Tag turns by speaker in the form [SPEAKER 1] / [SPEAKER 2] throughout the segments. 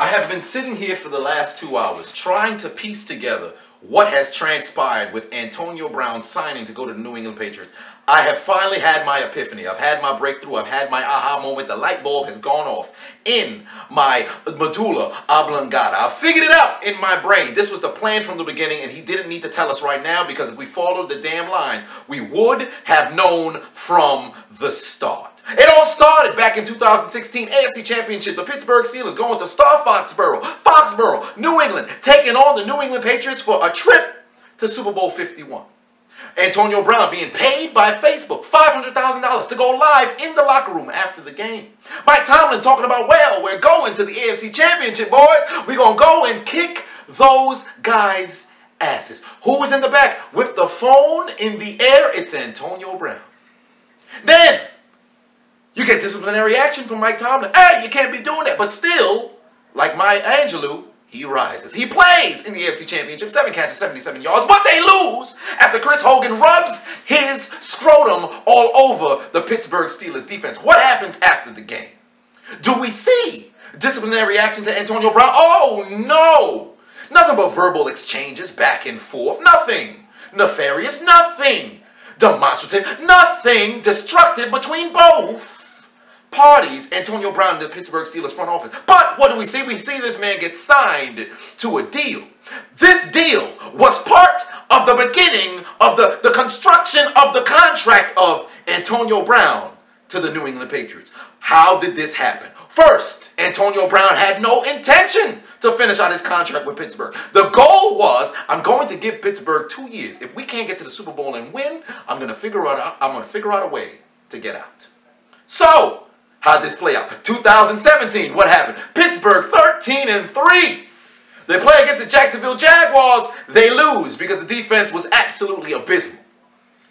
[SPEAKER 1] I have been sitting here for the last 2 hours trying to piece together what has transpired with Antonio Brown signing to go to the New England Patriots. I have finally had my epiphany. I've had my breakthrough. I've had my aha moment. The light bulb has gone off in my medulla oblongata. I figured it out in my brain. This was the plan from the beginning, and he didn't need to tell us right now, because if we followed the damn lines, we would have known from the start. It all started back in 2016 AFC Championship. The Pittsburgh Steelers going to Star Foxborough, New England, taking on the New England Patriots for a trip to Super Bowl 51. Antonio Brown being paid by Facebook $500,000 to go live in the locker room after the game. Mike Tomlin talking about, well, we're going to the AFC Championship, boys. We're going to go and kick those guys' asses. Who was in the back with the phone in the air? It's Antonio Brown. Then you get disciplinary action from Mike Tomlin. Hey, you can't be doing that. But still, like Maya Angelou, he rises. He plays in the AFC Championship, 7 catches, 77 yards, but they lose after Chris Hogan rubs his scrotum all over the Pittsburgh Steelers defense. What happens after the game? Do we see disciplinary action to Antonio Brown? Oh, no. Nothing but verbal exchanges back and forth. Nothing nefarious. Nothing demonstrative. Nothing destructive between both parties, Antonio Brown and the Pittsburgh Steelers front office. But what do we see? We see this man get signed to a deal. This deal was part of the beginning of the construction of the contract of Antonio Brown to the New England Patriots. How did this happen? First, Antonio Brown had no intention to finish out his contract with Pittsburgh. The goal was, I'm going to give Pittsburgh 2 years. If we can't get to the Super Bowl and win, I'm going to figure out a way to get out. So, how'd this play out? 2017, what happened? Pittsburgh 13-3. They play against the Jacksonville Jaguars. They lose because the defense was absolutely abysmal.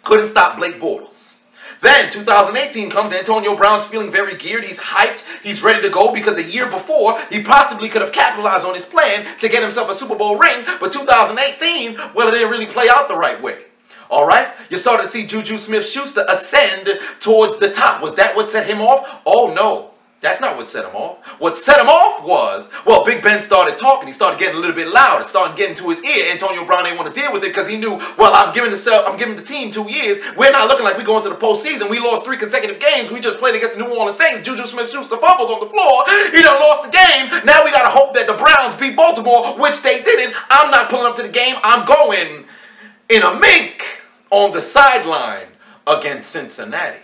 [SPEAKER 1] Couldn't stop Blake Bortles. Then 2018 comes. Antonio Brown's feeling very geared. He's hyped. He's ready to go because the year before, he possibly could have capitalized on his plan to get himself a Super Bowl ring. But 2018, well, it didn't really play out the right way. All right? You started to see Juju Smith-Schuster ascend towards the top. Was that what set him off? Oh, no. That's not what set him off. What set him off was, well, Big Ben started talking. He started getting a little bit louder, started getting to his ear. Antonio Brown didn't want to deal with it because he knew, well, I'm giving the team 2 years. We're not looking like we're going to the postseason. We lost 3 consecutive games. We just played against the New Orleans Saints. Juju Smith-Schuster fumbled on the floor. He done lost the game. Now we got to hope that the Browns beat Baltimore, which they didn't. I'm not pulling up to the game. I'm going in a mink on the sideline against Cincinnati.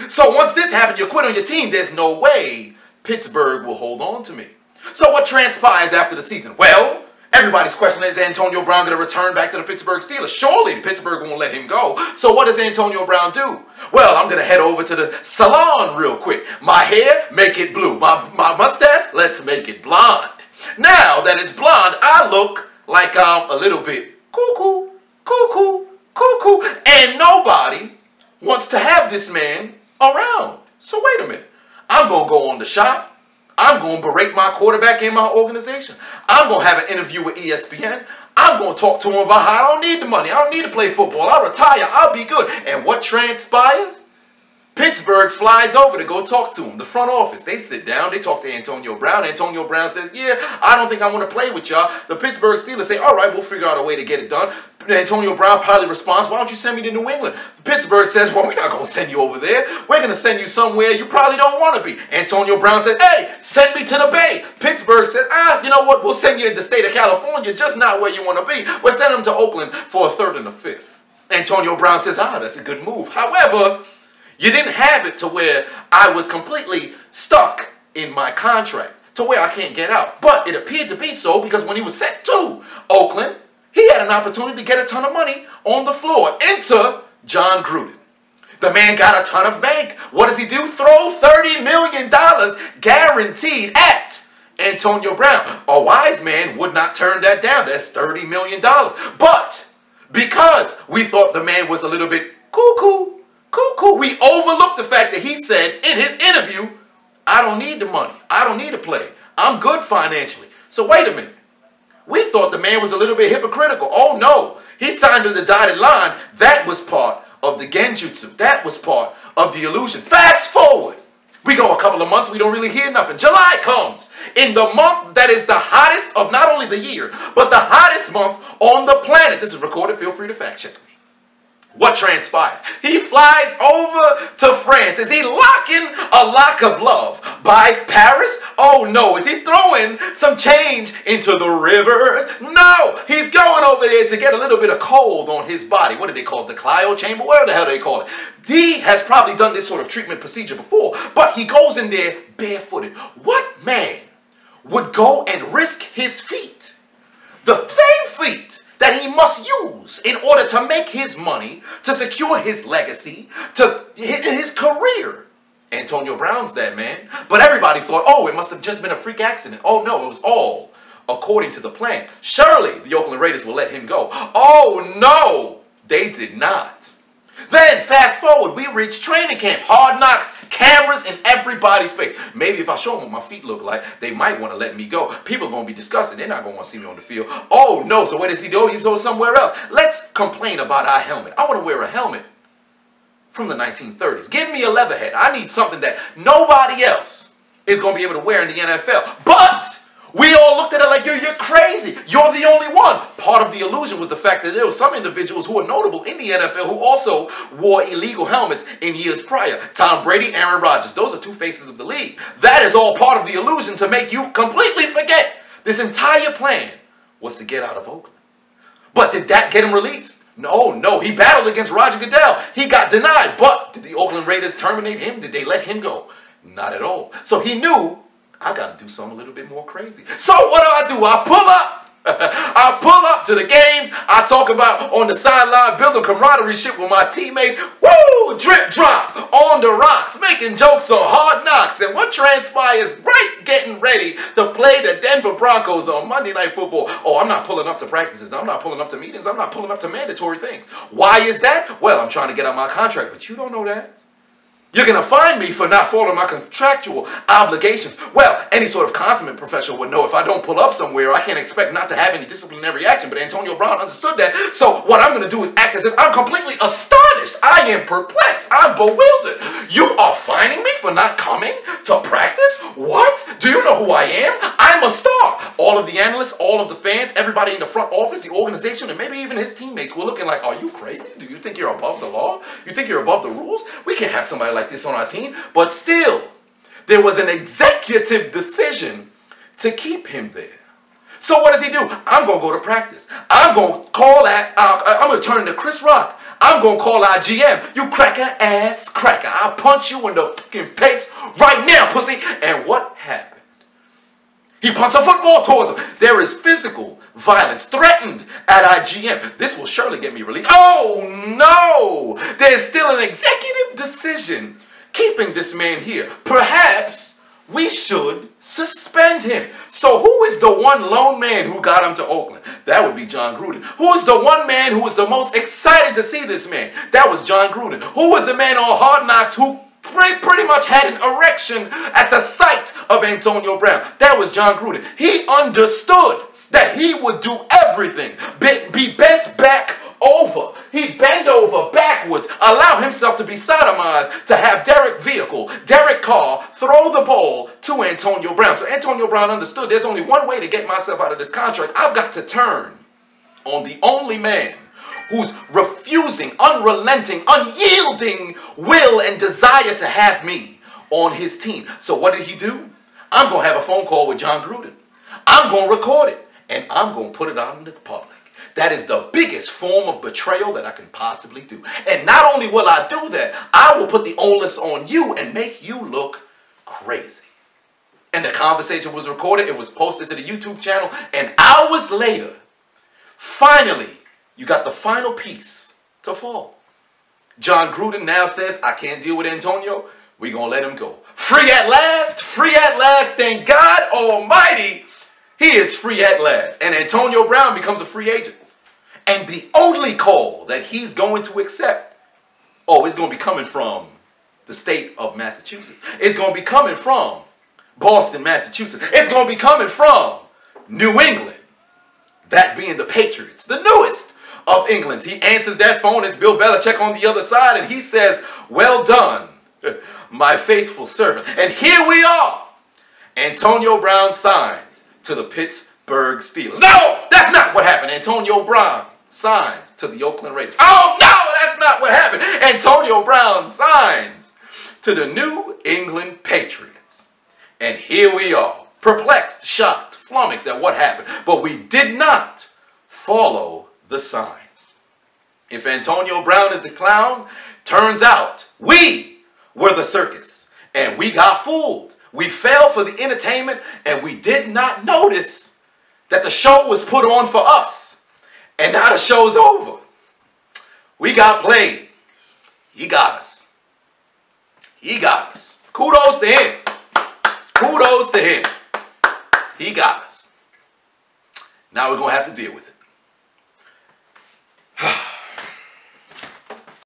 [SPEAKER 1] So once this happened, you quit on your team, there's no way Pittsburgh will hold on to me. So what transpires after the season? Well, everybody's question is Antonio Brown going to return back to the Pittsburgh Steelers? Surely Pittsburgh won't let him go. So what does Antonio Brown do? Well, I'm going to head over to the salon real quick. My hair, make it blue. My mustache, let's make it blonde. Now that it's blonde, I look like I'm a little bit cuckoo, cuckoo, cuckoo. And nobody wants to have this man around. So wait a minute. I'm going to go on the shop. I'm going to berate my quarterback in my organization. I'm going to have an interview with ESPN. I'm going to talk to him about how I don't need the money. I don't need to play football. I'll retire. I'll be good. And what transpires? Pittsburgh flies over to go talk to him. The front office, they sit down. They talk to Antonio Brown. Antonio Brown says, yeah, I don't think I want to play with y'all. The Pittsburgh Steelers say, all right, we'll figure out a way to get it done. Antonio Brown probably responds, why don't you send me to New England? Pittsburgh says, well, we're not going to send you over there. We're going to send you somewhere you probably don't want to be. Antonio Brown says, hey, send me to the Bay. Pittsburgh says, you know what? We'll send you in the state of California, just not where you want to be. We'll send him to Oakland for a 3rd and a 5th. Antonio Brown says, that's a good move. However, you didn't have it to where I was completely stuck in my contract, to where I can't get out. But it appeared to be so because when he was sent to Oakland, he had an opportunity to get a ton of money on the floor. Enter John Gruden. The man got a ton of bank. What does he do? Throw $30 million guaranteed at Antonio Brown. A wise man would not turn that down. That's $30 million. But because we thought the man was a little bit cuckoo, we overlooked the fact that he said in his interview, I don't need the money. I don't need to play. I'm good financially. So wait a minute. We thought the man was a little bit hypocritical. Oh no, he signed on the dotted line. That was part of the genjutsu. That was part of the illusion. Fast forward. We go a couple of months, we don't really hear nothing. July comes. in the month that is the hottest of not only the year, but the hottest month on the planet. This is recorded. Feel free to fact check me. What transpires? He flies over to France. Is he locking a lock of love by Paris? Oh no. Is he throwing some change into the river? No. He's going over there to get a little bit of cold on his body. What do they call it? The cryo chamber? Whatever the hell they call it. He has probably done this sort of treatment procedure before, but he goes in there barefooted. What man would go and risk his feet? The same feet that he must use in order to make his money, to secure his legacy, to hit his career. Antonio Brown's that man. But everybody thought, oh, it must have just been a freak accident. Oh no, it was all according to the plan. Surely the Oakland Raiders will let him go. Oh no, they did not. Then, fast forward, we reach training camp. Hard knocks, cameras in everybody's face. Maybe if I show them what my feet look like, they might want to let me go. People are going to be disgusted. They're not going to want to see me on the field. Oh, no. So what does he do? He goes somewhere else. Let's complain about our helmet. I want to wear a helmet from the 1930s. Give me a leather head. I need something that nobody else is going to be able to wear in the NFL. But we all looked at it like, you're crazy. You're the only one. Part of the illusion was the fact that there were some individuals who were notable in the NFL who also wore illegal helmets in years prior. Tom Brady, Aaron Rodgers. Those are two faces of the league. That is all part of the illusion to make you completely forget. This entire plan was to get out of Oakland. But did that get him released? No. He battled against Roger Goodell. He got denied. But did the Oakland Raiders terminate him? Did they let him go? Not at all. So he knew, I got to do something a little bit more crazy. So what do? I pull up. I pull up to the games. I talk about on the sideline, building camaraderie shit with my teammates. Woo! Drip drop on the rocks, making jokes on Hard Knocks. And what transpires right getting ready to play the Denver Broncos on Monday Night Football. Oh, I'm not pulling up to practices. I'm not pulling up to meetings. I'm not pulling up to mandatory things. Why is that? Well, I'm trying to get out my contract, but you don't know that. You're going to find me for not following my contractual obligations. Well, any sort of consummate professional would know if I don't pull up somewhere, I can't expect not to have any disciplinary action. But Antonio Brown understood that. So what I'm going to do is act as if I'm completely astonished. I am perplexed. I'm bewildered. You are fining me for not coming to practice? What? Do you know who I am? I'm a star. All of the analysts, all of the fans, everybody in the front office, the organization, and maybe even his teammates were looking like, are you crazy? Do you think you're above the law? You think you're above the rules? We can't have somebody like this on our team. But still, there was an executive decision to keep him there. So what does he do? I'm going to go to practice. I'm going to call I'm going to turn into Chris Rock. I'm going to call our GM. You cracker ass cracker. I'll punch you in the fucking face right now, pussy. And what happened? He punts a football towards him. There is physical violence threatened at our GM. This will surely get me released. Oh no! There's still an executive decision keeping this man here. Perhaps we should suspend him. So who is the one lone man who got him to Oakland? That would be John Gruden. Who is the one man who was the most excited to see this man? That was John Gruden. Who was the man on Hard Knocks who pretty much had an erection at the sight of Antonio Brown? That was John Gruden. He understood that he would do everything, be bent back over. He'd bend over backwards, allow himself to be sodomized, to have Derek Carr, throw the ball to Antonio Brown. So Antonio Brown understood there's only one way to get myself out of this contract. I've got to turn on the only man who's refusing, unrelenting, unyielding will and desire to have me on his team. So what did he do? I'm going to have a phone call with John Gruden. I'm going to record it, and I'm going to put it out in the public. That is the biggest form of betrayal that I can possibly do. And not only will I do that, I will put the onus on you and make you look crazy. And the conversation was recorded. It was posted to the YouTube channel. And hours later, finally, you got the final piece to fall. John Gruden now says, I can't deal with Antonio. We're going to let him go. Free at last. Free at last. Thank God Almighty. He is free at last. And Antonio Brown becomes a free agent. And the only call that he's going to accept, it's going to be coming from the state of Massachusetts. It's going to be coming from Boston, Massachusetts. It's going to be coming from New England. That being the Patriots, the newest of England's. He answers that phone. It's Bill Belichick on the other side. And he says, well done, my faithful servant. And here we are Antonio Brown signs to the Pittsburgh Steelers. No, that's not what happened. Antonio Brown signs to the Oakland Raiders. Oh, no, that's not what happened. Antonio Brown signs to the New England Patriots. And here we are, perplexed, shocked, flummoxed at what happened. But we did not follow the signs. If Antonio Brown is the clown, turns out we were the circus. And we got fooled. We fell for the entertainment, and we did not notice that the show was put on for us. And now the show's over. We got played. He got us. He got us. Kudos to him. Kudos to him. He got us. Now we're going to have to deal with it.